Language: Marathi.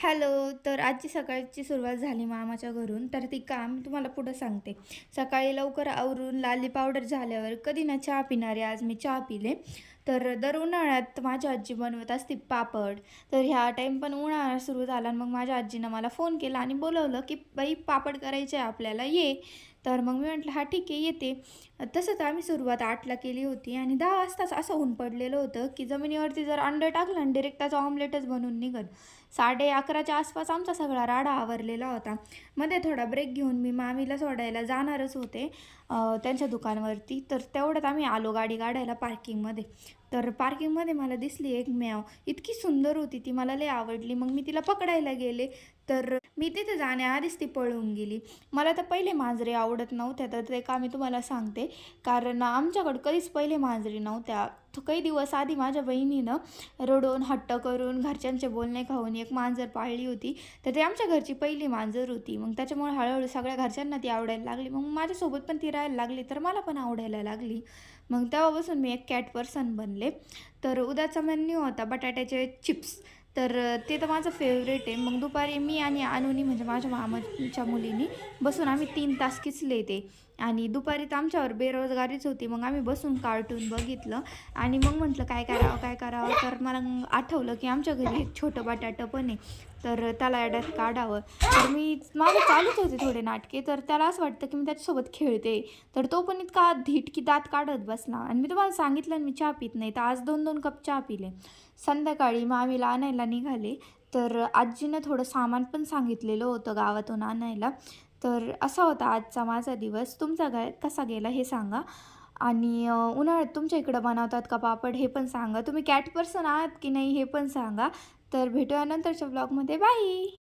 हॅलो. तर आजची सकाळची सुरुवात झाली मामाच्या घरून. तर ती काम तुम्हाला पुढं सांगते. सकाळी लवकर आवरून लाली पावडर झाल्यावर कधी ना चहा पिणारे आज मी चहा पिले. तर दर उन्हाळ्यात माझी आजी बनवत असते पापड. तर ह्या टाईम पण उन्हाळा सुरू झाला आणि मग माझ्या आजीनं मला फोन केला आणि बोलवलं, की "बाई पापड करायचे आहे आपल्याला ये." तर मग मी म्हटलं, "हां ठीक आहे येते." तसंच आम्ही सुरुवात 8ला केली होती आणि 10 वाजताच असं ऊन पडलेलं होतं, की जमिनीवरती जर अंडं टाकलं आणि डायरेक्ट त्याचं ऑमलेटच बनून निघेल. 11:30च्या आसपास आमचा सगळा राडा आवरलेला होता. मध्ये थोडा ब्रेक घेऊन मी मामीला सोडायला जाणारच होते त्यांच्या दुकानावरती. तर तेवढ्यात आम्ही आलो गाडी काढायला पार्किंगमध्ये. तर पार्किंगमध्ये मला दिसली एक म्याव. इतकी सुंदर होती ती, मला लई आवडली. मग मी तिला पकडायला गेले, तर मी तिथे जाण्याआधीच ती पळून गेली. मला तर पहिले मांजरी आवडत नव्हत्या, तर ते का मी तुम्हाला सांगते. कारण आमच्याकडं कधीच पहिले मांजरी नव्हत्या. काही दिवस आधी माझ्या बहिणीनं रडून, हट्ट करून, घरच्यांचे बोलणे खाऊन एक मांजर पाळली होती. तर ती आमच्या घरची पहिली मांजर होती. मग त्याच्यामुळे हळू सगळ्या घरच्यांना ती आवडायला लागली. मग माझ्यासोबत पण ती राहायला लागली, तर मला पण आवडायला लागली. मग तेव्हापासून मी एक कॅट पर्सन बनले. तर उद्याचा मेन्यू होता बटाट्याचे चिप्स. तर ते तर माझं फेवरेट आहे. मग दुपारी मी आणि अनुनी म्हणजे माझ्या मामाच्या मुलीनी बसून आम्ही 3 तास किचले ते. आणि दुपारी तर आमच्यावर बेरोजगारीच होती. मग आम्ही बसून कार्टून बघितलं आणि मग म्हटलं काय करावं, काय करावं? तर मला मग आठवलं, की आमच्या घरी एक छोटं बटाटं पण आहे. तर त्याला याड्यात काढावं. तर मी माझं चालूच होते थोडे नाटके. तर त्याला असं वाटतं, की मी त्याच्यासोबत खेळते. तर तो पण इतका धीट की दात काढत बसला आणि मी तुम्हाला सांगितलं मी चहा पित नाही. तर आज 2-2 कप चहा पिले. संध्याकाळी मामीला आणायला निघाले. तर आजीनं थोडं सामान पण सांगितलेलं होतं गावातून आणायला. तर असा होता आजचा माझा दिवस. तुमचा कसा गेला हे सांगा. आणि उन्हाळ्यात तुमच्या इकडं बनवतात का पापड हे पण सांगा. तुम्ही कॅट पर्सन आहात की नाही हे पण सांगा. तर भेटूया नंतरच्या ब्लॉगमध्ये. बाय.